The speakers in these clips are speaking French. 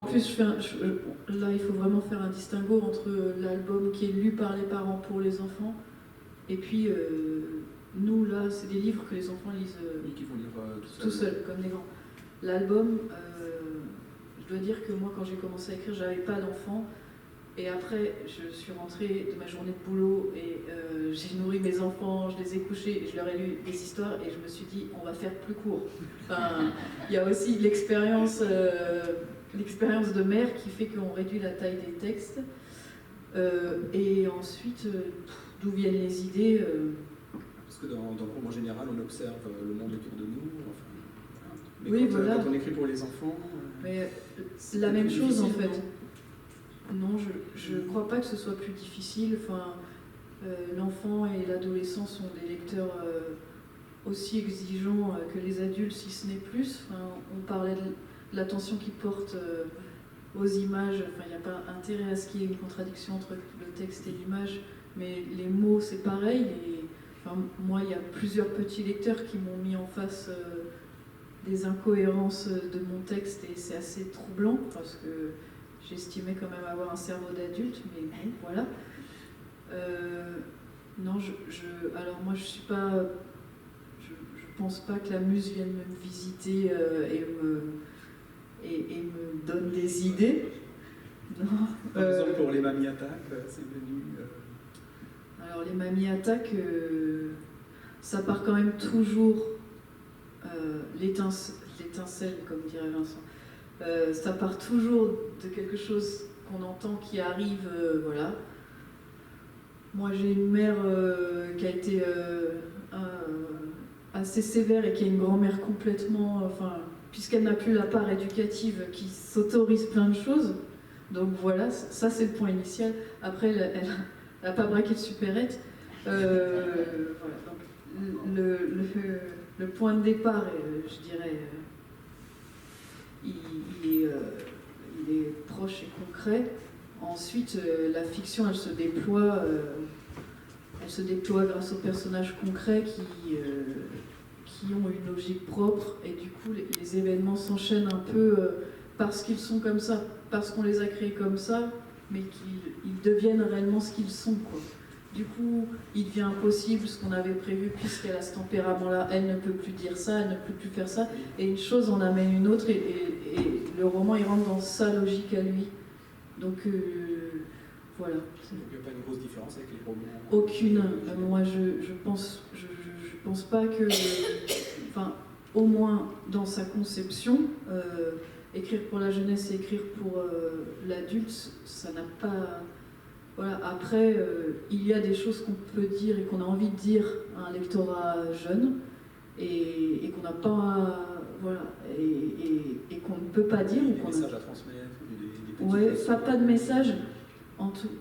En plus, là, il faut vraiment faire un distinguo entre l'album qui est lu par les parents pour les enfants, et puis nous, là, c'est des livres que les enfants lisent qui vont lire tout seuls, comme des grands. L'album, je dois dire que moi, quand j'ai commencé à écrire, j'avais pas d'enfants. Et après, je suis rentrée de ma journée de boulot et j'ai nourri mes enfants, je les ai couchés, je leur ai lu des histoires et je me suis dit, on va faire plus court. Enfin, il y a aussi l'expérience de mère qui fait qu'on réduit la taille des textes. Et ensuite, d'où viennent les idées Parce que dans le roman général, on observe le monde autour de nous. Enfin, mais oui, quand, voilà. Quand on écrit pour les enfants... Mais c'est la même chose en fait. Non, je ne crois pas que ce soit plus difficile. Enfin, l'enfant et l'adolescent sont des lecteurs aussi exigeants que les adultes, si ce n'est plus. Enfin, on parlait de l'attention qu'ils portent aux images. Enfin, il n'y a pas intérêt à ce qu'il y ait une contradiction entre le texte et l'image, mais les mots, c'est pareil. Et, enfin, moi, il y a plusieurs petits lecteurs qui m'ont mis en face des incohérences de mon texte, et c'est assez troublant, parce que j'estimais quand même avoir un cerveau d'adulte, mais bon, voilà. Non, alors moi je suis pas... Je pense pas que la muse vienne me visiter et me donne des idées. Non. Par exemple, pour les mamies attaques, c'est venu... Alors les mamies attaques, ça part quand même toujours l'étincelle, comme dirait Vincent. Ça part toujours de quelque chose qu'on entend qui arrive, voilà. Moi j'ai une mère qui a été assez sévère et qui a une grand-mère complètement, enfin, puisqu'elle n'a plus la part éducative, qui s'autorise plein de choses. Donc voilà, ça c'est le point initial. Après, elle n'a pas braqué de supérette. Voilà, donc le point de départ, je dirais, il est proche et concret. Ensuite, la fiction, elle se déploie grâce aux personnages concrets qui ont une logique propre, et du coup, les événements s'enchaînent un peu parce qu'ils sont comme ça, parce qu'on les a créés comme ça, mais qu'ils deviennent réellement ce qu'ils sont, quoi. Du coup, il devient impossible ce qu'on avait prévu, puisqu'elle a ce tempérament-là, elle ne peut plus dire ça, elle ne peut plus faire ça, et une chose en amène une autre, et le roman, il rentre dans sa logique à lui. Donc, voilà. Il n'y a pas une grosse différence avec les romans? Aucune. Moi, je pense pas que... Enfin, au moins dans sa conception, écrire pour la jeunesse et écrire pour l'adulte, ça n'a pas... Voilà. Après, il y a des choses qu'on peut dire et qu'on a envie de dire à un lectorat jeune, et qu'on n'a pas... Voilà. Et qu'on ne peut pas dire. Des messages à transmettre, des petits ouais, pas de message.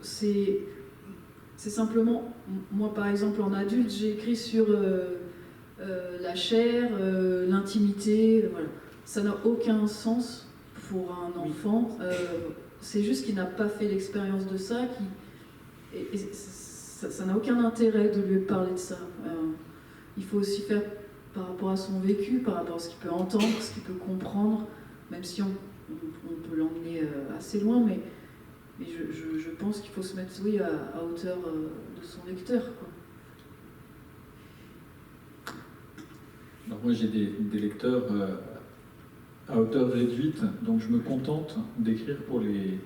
C'est simplement... Moi, par exemple, en adulte, j'ai écrit sur la chair, l'intimité, voilà. Ça n'a aucun sens pour un enfant. C'est juste qu'il n'a pas fait l'expérience de ça, et ça n'a aucun intérêt de lui parler de ça. Il faut aussi faire par rapport à son vécu, par rapport à ce qu'il peut entendre, ce qu'il peut comprendre, même si on peut l'emmener assez loin, mais je pense qu'il faut se mettre, oui, à hauteur de son lecteur, quoi. Alors moi j'ai des lecteurs à hauteur réduite, donc je me contente d'écrire pour les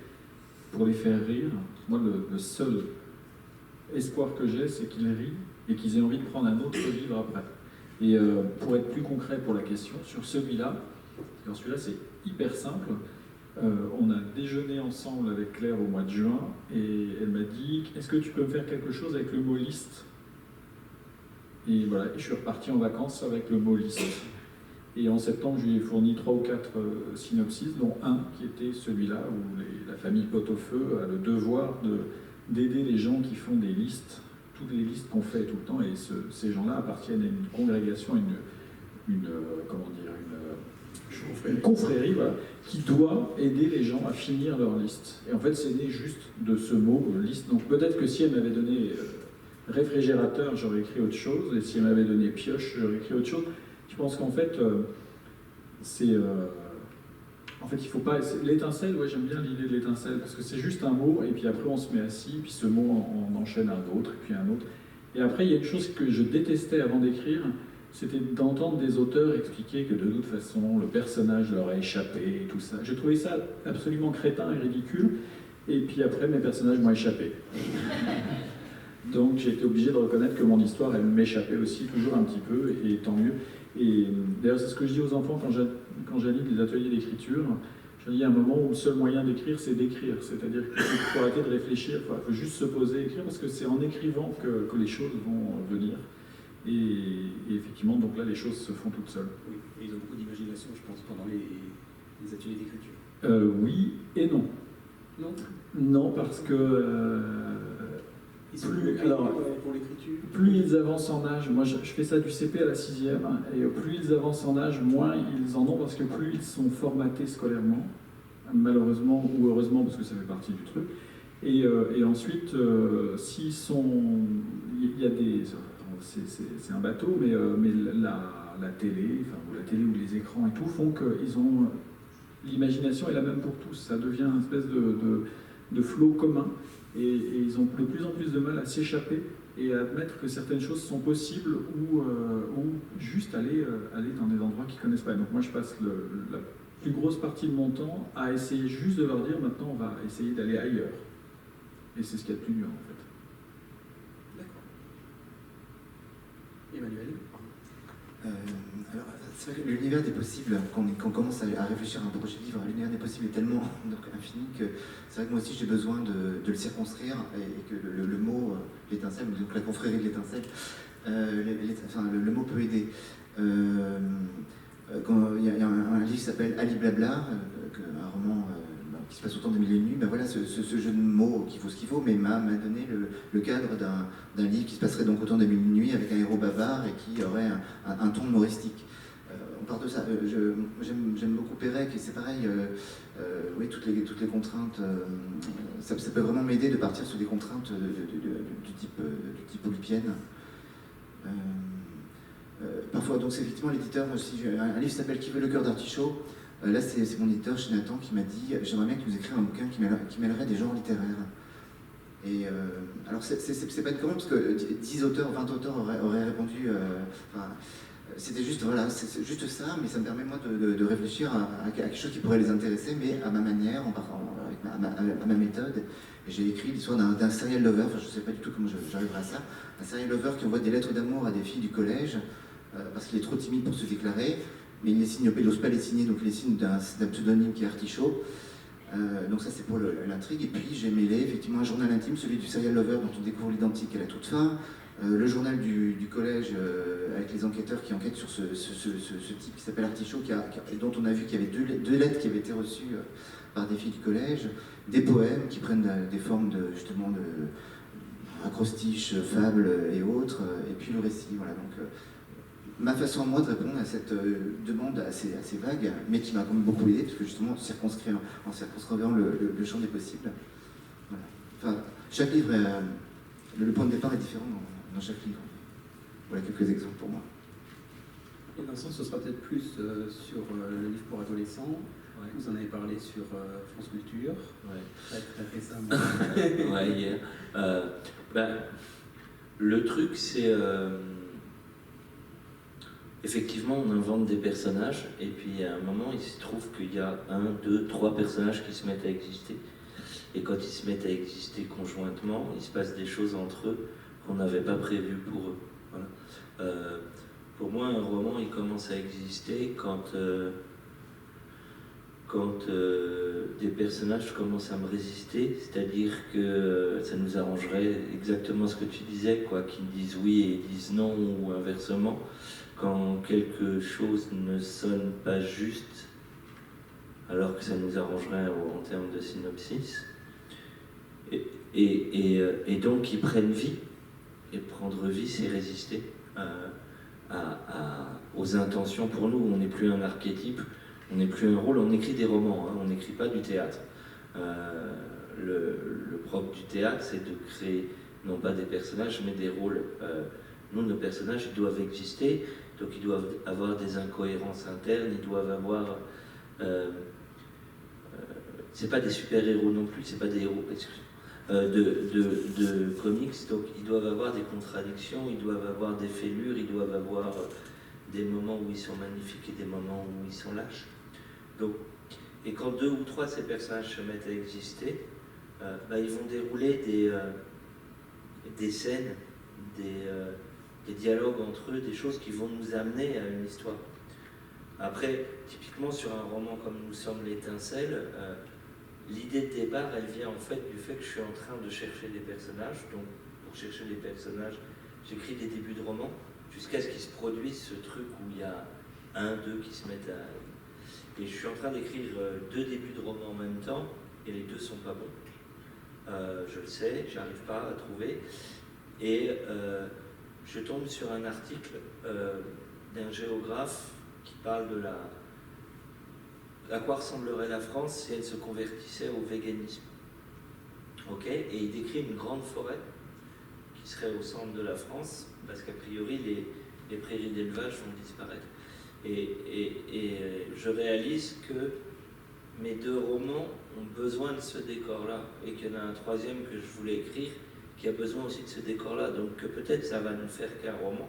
faire rire. Moi le seul espoir que j'ai, c'est qu'ils rient et qu'ils aient envie de prendre un autre livre après. Et pour être plus concret pour la question, sur celui-là c'est hyper simple. On a déjeuné ensemble avec Claire au mois de juin et elle m'a dit « Est-ce que tu peux me faire quelque chose avec le mot liste ?» Et voilà, je suis reparti en vacances avec le mot liste. Et en septembre, je lui ai fourni 3 ou 4 synopsis, dont un qui était celui-là, où la famille Pot-au-Feu a le devoir d'aider les gens qui font des listes, toutes les listes qu'on fait tout le temps, et ces gens-là appartiennent à une congrégation, une confrérie, voilà, qui doit aider les gens à finir leur liste. Et en fait, c'est né juste de ce mot liste. Donc peut-être que si elle m'avait donné réfrigérateur, j'aurais écrit autre chose, et si elle m'avait donné pioche, j'aurais écrit autre chose. Je pense qu'en fait, c'est En fait, il faut pas. L'étincelle, ouais, j'aime bien l'idée de l'étincelle, parce que c'est juste un mot, et puis après on se met assis, puis ce mot on enchaîne un autre, et puis un autre. Et après, il y a une chose que je détestais avant d'écrire, c'était d'entendre des auteurs expliquer que de toute façon, le personnage leur a échappé, et tout ça. Je trouvais ça absolument crétin et ridicule, et puis après, mes personnages m'ont échappé. Donc j'ai été obligé de reconnaître que mon histoire, elle m'échappait aussi, toujours un petit peu, et tant mieux. Et d'ailleurs, c'est ce que je dis aux enfants quand j'anime des ateliers d'écriture. Je dis, il y a un moment où le seul moyen d'écrire, c'est d'écrire. C'est-à-dire qu'il faut arrêter de réfléchir, il faut juste se poser et écrire, parce que c'est en écrivant que les choses vont venir. Et effectivement, donc là, les choses se font toutes seules. Oui, et ils ont beaucoup d'imagination, je pense, pendant les ateliers d'écriture. Oui et non. Non. Non, parce que Ils sont plus, plus alors, pour l'écriture. plus ils avancent en âge, moi je fais ça du CP à la 6e, et plus ils avancent en âge, moins ils en ont, parce que plus ils sont formatés scolairement, malheureusement ou heureusement, parce que ça fait partie du truc. Et ensuite, s'ils sont... Il y a des... C'est un bateau, mais la télé, enfin, ou la télé ou les écrans et tout font qu'ils ont... L'imagination est la même pour tous, ça devient une espèce de flot commun, et ils ont de plus en plus de mal à s'échapper et à admettre que certaines choses sont possibles ou juste aller dans des endroits qu'ils ne connaissent pas. Et donc moi je passe la plus grosse partie de mon temps à essayer juste de leur dire maintenant on va essayer d'aller ailleurs. Et c'est ce qu'il y a de plus dur en fait. D'accord. Emmanuel. Alors, c'est vrai que l'univers des possibles, quand on commence à réfléchir à un projet de livre, l'univers des possibles est tellement donc, infini que c'est vrai que moi aussi j'ai besoin de le circonscrire et que le mot, l'étincelle, donc la confrérie de l'étincelle, le mot peut aider. Quand il y a un livre qui s'appelle Ali Blabla, un roman qui se passe au temps des mille et une nuits, ben voilà, ce jeu de mots qui vaut ce qu'il vaut, mais m'a donné le cadre d'un livre qui se passerait donc au temps des mille et une nuits avec un héros bavard et qui aurait un ton humoristique. On part de ça. J'aime beaucoup Pérec et c'est pareil. Oui, toutes les contraintes, ça peut vraiment m'aider de partir sur des contraintes du type polypienne. Parfois, donc c'est effectivement l'éditeur aussi. Un livre s'appelle Qui veut le cœur d'artichaut. Là, c'est mon éditeur chez Nathan qui m'a dit j'aimerais bien que vous écriviez un bouquin qui mêlerait des genres littéraires. Et alors, c'est pas commun parce que 10 auteurs, 20 auteurs auraient répondu. C'était juste, voilà, c'est juste ça, mais ça me permet moi de réfléchir à quelque chose qui pourrait les intéresser, mais à ma manière, à ma méthode. Et j'ai écrit l'histoire d'un serial lover, enfin je ne sais pas du tout comment j'arriverai à ça, un serial lover qui envoie des lettres d'amour à des filles du collège, parce qu'il est trop timide pour se déclarer, mais il n'ose pas les signer, donc il les signe d'un pseudonyme qui est Artichaut. Donc ça c'est pour l'intrigue, et puis j'ai mêlé effectivement un journal intime, celui du serial lover dont on découvre l'identique à la toute fin, le journal du collège avec les enquêteurs qui enquêtent sur ce type qui s'appelle Artichaut, et dont on a vu qu'il y avait deux lettres qui avaient été reçues par des filles du collège, des poèmes qui prennent des formes de acrostiches, fables et autres, et puis le récit. Voilà, donc ma façon à moi de répondre à cette demande assez vague, mais qui m'a quand même beaucoup aidé, parce que justement en circonscrivant le champ des possibles. Voilà. Enfin, chaque livre, le point de départ est différent dans chaque livre. Voilà quelques exemples pour moi. Et Vincent, ce sera peut-être plus sur le livre pour adolescents. Ouais. Vous en avez parlé sur France Culture. Ouais. Très récemment. Ouais, hier. Le truc, c'est... effectivement, on invente des personnages, et puis à un moment, il se trouve qu'il y a 1, 2, 3 personnages qui se mettent à exister. Et quand ils se mettent à exister conjointement, il se passe des choses entre eux qu'on n'avait pas prévues pour eux. Voilà. Pour moi, un roman, il commence à exister quand des personnages commencent à me résister, c'est-à-dire que ça nous arrangerait exactement ce que tu disais, quoi, qu'ils disent oui et ils disent non, ou inversement, quand quelque chose ne sonne pas juste, alors que ça nous arrangerait en termes de synopsis, et donc ils prennent vie, et prendre vie, c'est résister aux intentions. Pour nous, on n'est plus un archétype, on n'est plus un rôle, on écrit des romans, hein, on n'écrit pas du théâtre. Le propre du théâtre, c'est de créer non pas des personnages, mais des rôles. Nous, nos personnages, ils doivent exister, donc ils doivent avoir des incohérences internes, ils doivent avoir c'est pas des super-héros non plus, c'est pas des héros de comics, donc ils doivent avoir des contradictions, ils doivent avoir des fêlures, ils doivent avoir des moments où ils sont magnifiques et des moments où ils sont lâches. Donc, et quand 2 ou 3 de ces personnages se mettent à exister, ils vont dérouler des scènes, des dialogues entre eux, des choses qui vont nous amener à une histoire. Après, typiquement sur un roman comme Nous sommes l'étincelle, l'idée de départ, elle vient en fait du fait que je suis en train de chercher des personnages. Donc, pour chercher des personnages, j'écris des débuts de romans jusqu'à ce qu'il se produise ce truc où il y a 1, 2 qui se mettent à... Et je suis en train d'écrire 2 débuts de romans en même temps, et les 2 sont pas bons. Je le sais, j'arrive pas à trouver. Et je tombe sur un article d'un géographe qui parle de à quoi ressemblerait la France si elle se convertissait au véganisme. Ok, et il décrit une grande forêt qui serait au centre de la France, parce qu'a priori les prairies d'élevage vont disparaître. Et je réalise que mes 2 romans ont besoin de ce décor-là, et qu'il y en a un 3e que je voulais écrire qui a besoin aussi de ce décor-là. Donc que peut-être ça va ne faire qu'un roman,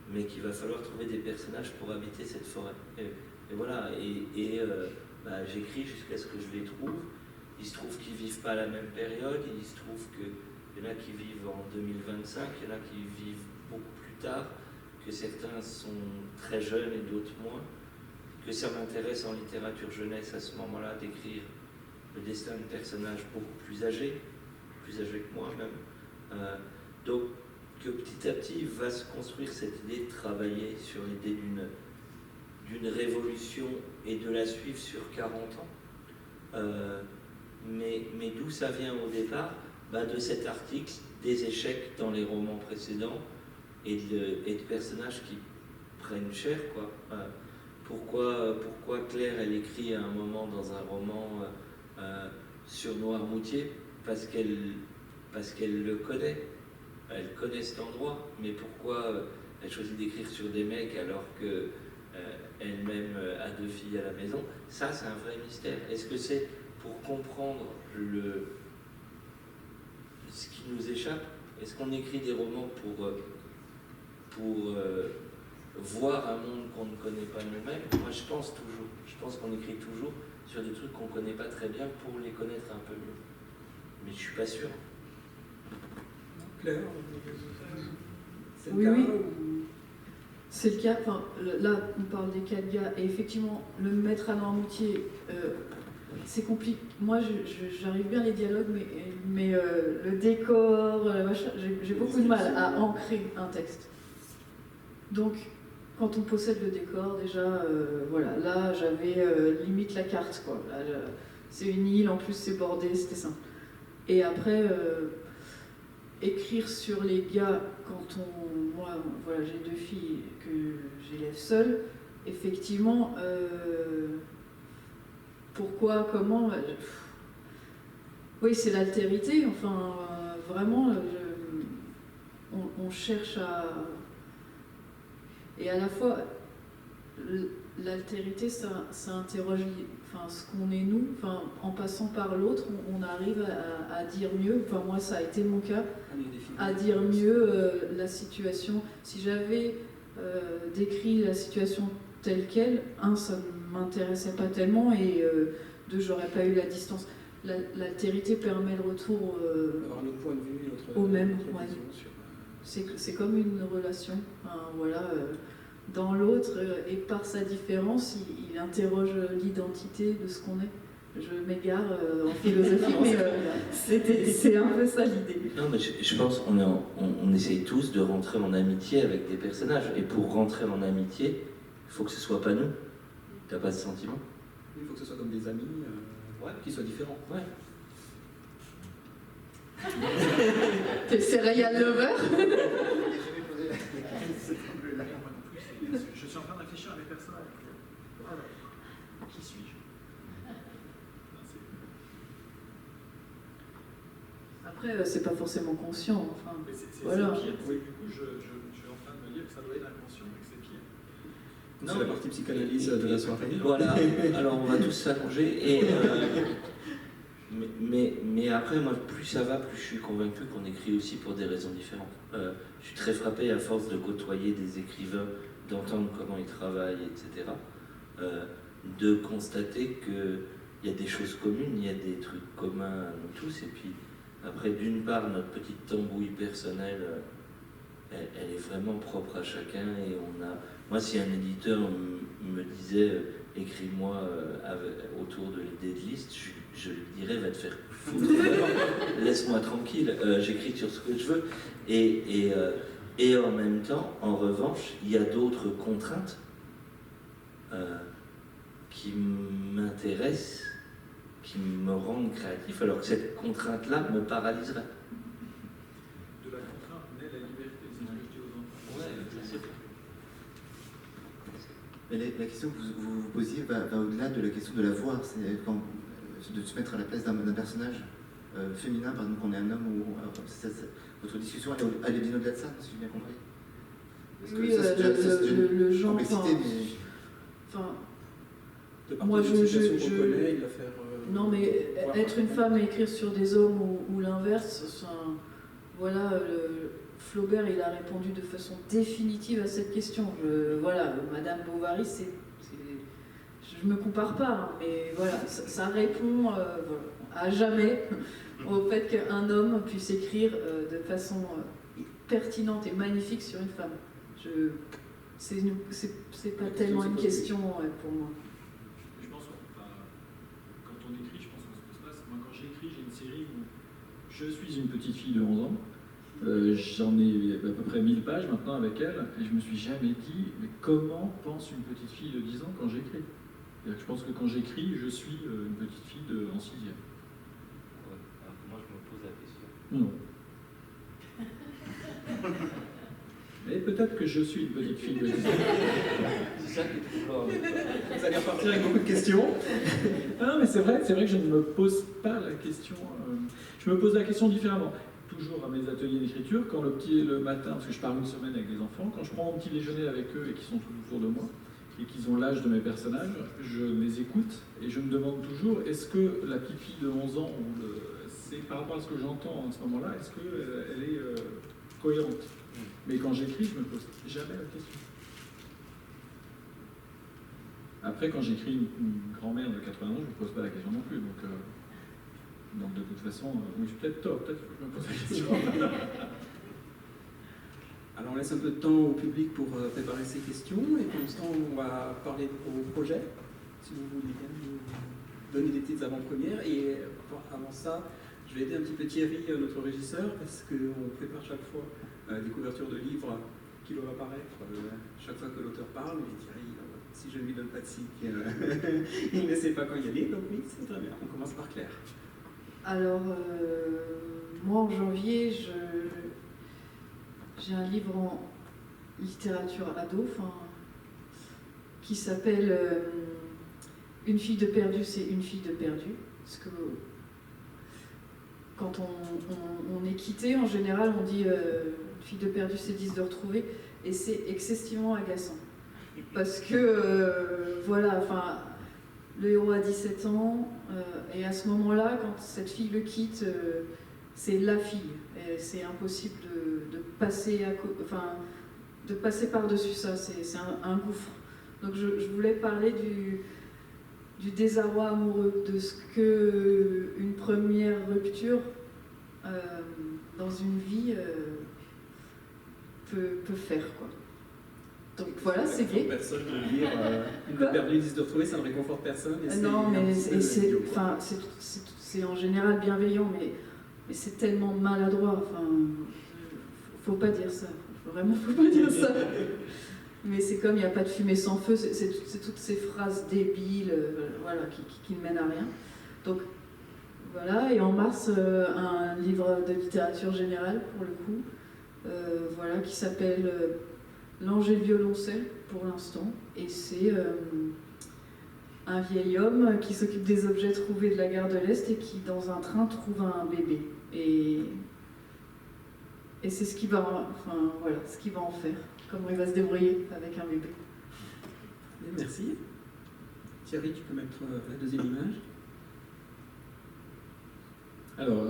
mais qu'il va falloir trouver des personnages pour habiter cette forêt. Et voilà, j'écris jusqu'à ce que je les trouve. Il se trouve qu'ils ne vivent pas à la même période, il se trouve qu'il y en a qui vivent en 2025, il y en a qui vivent beaucoup plus tard, que certains sont très jeunes et d'autres moins, que ça m'intéresse en littérature jeunesse à ce moment-là d'écrire le destin de personnages beaucoup plus âgés que moi même. Donc que petit à petit va se construire cette idée de travailler sur l'idée d'une révolution et de la suivre sur 40 ans. Mais d'où ça vient au départ? De cet article, des échecs dans les romans précédents et de personnages qui prennent cher, quoi. Pourquoi Claire, elle écrit à un moment dans un roman sur Noirmoutier? Parce qu'elle le connaît. Elle connaît cet endroit, mais pourquoi elle choisit d'écrire sur des mecs alors qu'elle-même a 2 filles à la maison? Ça, c'est un vrai mystère. Est-ce que c'est pour comprendre ce qui nous échappe? Est-ce qu'on écrit des romans pour voir un monde qu'on ne connaît pas nous-mêmes? Moi, je pense qu'on écrit toujours sur des trucs qu'on ne connaît pas très bien pour les connaître un peu mieux. Mais je ne suis pas sûr. Claire, c'est le Oui, cas oui. ou... C'est le cas, enfin, là on parle des 4 gars, et effectivement, le mettre à Noirmoutier, c'est compliqué. Moi j'arrive bien les dialogues, mais le décor, machin, j'ai beaucoup de mal à ancrer un texte. Donc, quand on possède le décor, déjà, voilà, là j'avais limite la carte, quoi. Là, c'est une île, en plus c'est bordé, c'était simple. Et après, écrire sur les gars, quand moi, voilà, j'ai 2 filles que j'élève seule, effectivement, pourquoi, comment, oui, c'est l'altérité, enfin, vraiment, on cherche à... Et à la fois, l'altérité, ça interroge ce qu'on est nous, en passant par l'autre, on arrive à dire mieux, moi ça a été mon cas, à dire mieux la situation. Si j'avais décrit la situation telle qu'elle, ça ne m'intéressait pas tellement, et 2, j'aurais pas eu la distance. L'altérité permet le retour avoir un autre point de vue, au même, autre ouais. vision sur... C'est comme une relation, voilà. Dans l'autre, et par sa différence, il interroge l'identité de ce qu'on est. Je m'égare en philosophie, mais c'est un peu ça l'idée. Non, mais je pense qu'on essaye tous de rentrer en amitié avec des personnages. Et pour rentrer en amitié, il faut que ce soit pas nous. T'as pas ce sentiment? Il faut que ce soit comme des amis, qui soient différents. Ouais. T'es serial lover? Je suis en train de réfléchir à mes personnages. Alors, qui suis-je? Après, c'est pas forcément conscient. Enfin, c'est voilà. pire, du coup, je suis en train de me dire que ça doit être inconscient et que c'est pire. C'est la partie psychanalyse de la soirée. Voilà, alors on va tous s'allonger. Mais après, moi, plus ça va, plus je suis convaincu qu'on écrit aussi pour des raisons différentes. Je suis très frappé à force de côtoyer des écrivains, d'entendre comment ils travaillent, etc. De constater qu'il y a des choses communes, il y a des trucs communs à nous tous. Et puis après, d'une part, notre petite tambouille personnelle, elle est vraiment propre à chacun. Et moi, si un éditeur me disait écris-moi autour de l'idée de liste, je lui dirais va te faire foutre, laisse-moi tranquille, j'écris sur ce que je veux. Et en même temps, en revanche, il y a d'autres contraintes qui m'intéressent, qui me rendent créatif, alors que cette contrainte-là me paralyserait. De la contrainte naît la liberté, c'est ce que je dis aux enfants. Ouais, c'est ça. Mais la question que vous posiez va au-delà de la question de la voir, c'est de se mettre à la place d'un personnage féminin, par exemple, qu'on est un homme, ou votre discussion elle est bien au-delà de ça, si j'ai bien compris. Parce que Oui, c'est le genre. complexité, mais... Enfin, De partir moi, d'une situation qu'on connaît, il va faire... non, mais voir être une femme et écrire sur des hommes ou l'inverse, voilà, Flaubert, il a répondu de façon définitive à cette question. Voilà, Madame Bovary, je me compare pas, hein, mais voilà, ça répond voilà, à jamais au fait qu'un homme puisse écrire de façon pertinente et magnifique sur une femme. C'est pas tellement une question pour moi. Je pense quand on écrit, je pense qu'on se pose pas. Moi, quand j'écris, j'ai une série où je suis une petite fille de 11 ans. J'en ai à peu près 1000 pages maintenant avec elle, et je me suis jamais dit, mais comment pense une petite fille de 10 ans quand j'écris? Je pense que quand j'écris, je suis une petite fille en 6e. Ouais, alors que moi, je me pose la question. Non. Mais peut-être que je suis une petite fille de 10 ans. C'est ça qui est troublant. Vous allez repartir avec beaucoup de questions. Ah non, mais c'est vrai que je ne me pose pas la question. Je me pose la question différemment. Toujours à mes ateliers d'écriture, quand le matin, parce que je pars une semaine avec des enfants, quand je prends mon petit déjeuner avec eux et qu'ils sont tout autour de moi, et qu'ils ont l'âge de mes personnages, je les écoute et je me demande toujours, est-ce que la petite fille de 11 ans, c'est par rapport à ce que j'entends en ce moment-là, est-ce qu'elle est cohérente? Mais quand j'écris, je ne me pose jamais la question. Après, quand j'écris une grand-mère de 80 ans, je ne me pose pas la question non plus. Donc de toute façon, oui, j'ai peut-être tort, peut-être que je me pose la question. Alors on laisse un peu de temps au public pour préparer ces questions, et pour l'instant on va parler au projet, si vous voulez bien nous donner des petites avant-premières. Et avant ça, je vais aider un petit peu Thierry, notre régisseur, parce qu'on prépare chaque fois des couvertures de livres qui doivent apparaître chaque fois que l'auteur parle. Et Thierry, si je ne lui donne pas de signe, il ne sait pas quand y aller, donc oui, c'est très bien. On commence par Claire. Alors, moi en janvier, j'ai un livre en littérature ado, qui s'appelle Une fille de perdue, c'est une fille de perdue. Parce que quand on est quitté, en général, on dit une fille de perdue, c'est 10 de retrouver, et c'est excessivement agaçant. Parce que, voilà, le héros a 17 ans, et à ce moment-là, quand cette fille le quitte, c'est la fille. Et c'est impossible de passer de passer par-dessus ça, c'est un gouffre. Donc je voulais parler du désarroi amoureux, de ce que une première rupture dans une vie peut faire, quoi. Donc voilà, c'est gay. Personne ne lire une de perdue, 10 de retrouver, ça ne réconforte personne. Non, mais c'est en général bienveillant, mais c'est tellement maladroit. Faut pas dire ça. Vraiment, faut pas dire ça. Mais c'est comme il n'y a pas de fumée sans feu, c'est toutes ces phrases débiles, voilà, qui ne mènent à rien. Donc voilà, et en mars, un livre de littérature générale pour le coup, voilà, qui s'appelle L'ange et le violoncelle pour l'instant, et c'est un vieil homme qui s'occupe des objets trouvés de la gare de l'Est et qui dans un train trouve un bébé, et c'est ce qu'il va en faire, comment il va se débrouiller avec un bébé. Bien, merci. Thierry, tu peux mettre la deuxième image. Alors,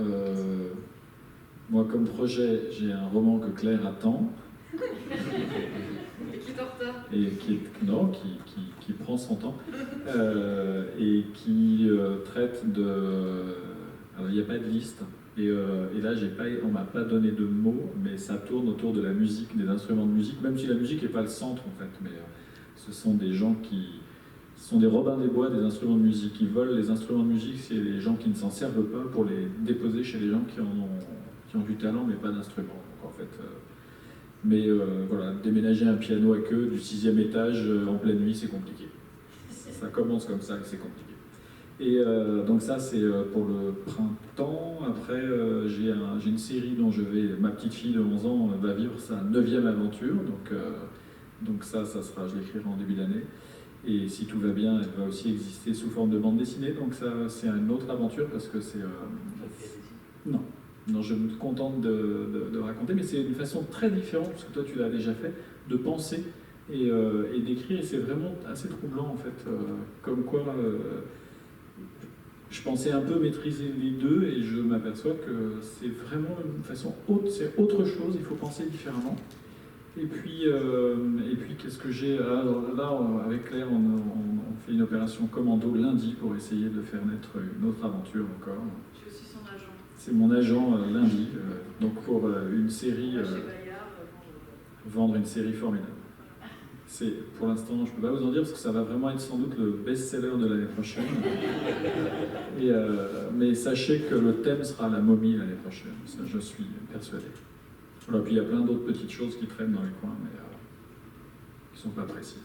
moi, comme projet, j'ai un roman que Claire attend. Et qui est en retard. Et qui prend son temps. Et qui traite de... Alors, il n'y a pas de liste. Et là, on ne m'a pas donné de mots, mais ça tourne autour de la musique, des instruments de musique, même si la musique n'est pas le centre, en fait. Mais ce sont des gens qui sont des Robins des Bois des instruments de musique. Ils volent les instruments de musique, c'est les gens qui ne s'en servent pas pour les déposer chez les gens qui ont du talent, mais pas d'instruments. Donc, en fait, voilà, déménager un piano à queue du 6e étage en pleine nuit, c'est compliqué. Ça commence comme ça et c'est compliqué. Et donc ça, c'est pour le printemps. Après, j'ai une série dont ma petite fille de 11 ans va vivre sa 9e aventure. Donc ça sera, je l'écrirai en début d'année. Et si tout va bien, elle va aussi exister sous forme de bande dessinée. Donc ça, c'est une autre aventure parce que c'est... Non, je me contente de raconter, mais c'est une façon très différente, parce que toi tu l'as déjà fait, de penser et d'écrire, et c'est vraiment assez troublant en fait. Comme quoi, je pensais un peu maîtriser les deux, et je m'aperçois que c'est vraiment une façon haute, c'est autre chose, il faut penser différemment. Et puis qu'est-ce que j'ai là, avec Claire, on fait une opération commando lundi pour essayer de faire naître une autre aventure encore. Je suis son agent. C'est mon agent lundi, donc pour une série, Chez Bayard, vendre une série formidable. Pour l'instant, je ne peux pas vous en dire parce que ça va vraiment être sans doute le best-seller de l'année prochaine. Mais sachez que le thème sera la momie l'année prochaine, ça je suis persuadé. Voilà, puis il y a plein d'autres petites choses qui traînent dans les coins, mais qui ne sont pas précises.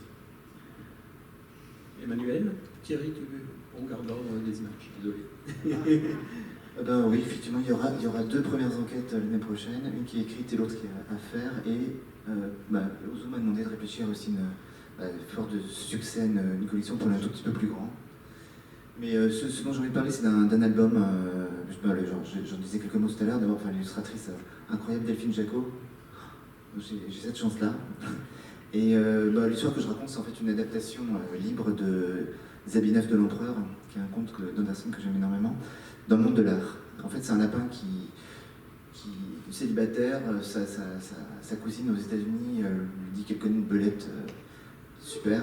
Emmanuel, Thierry, on garde l'ordre des images, désolé. Oui, effectivement, il y aura 2 premières enquêtes l'année prochaine, une qui est écrite et l'autre qui est à faire. Et Ozo m'a demandé de réfléchir aussi, fort de succès, une collection pour un tout petit peu plus grand. Mais ce dont j'ai envie de parler, c'est d'un album, j'en disais quelques mots tout à l'heure, d'avoir l'illustratrice incroyable Delphine Jacot. J'ai cette chance-là. Et l'histoire que je raconte, c'est en fait une adaptation libre de Zabinef de l'Empereur, qui est un conte d'Anderson que j'aime énormément, dans le monde de l'art. En fait, c'est un lapin qui est célibataire, sa cousine aux États-Unis lui dit qu'elle connaît une belette super.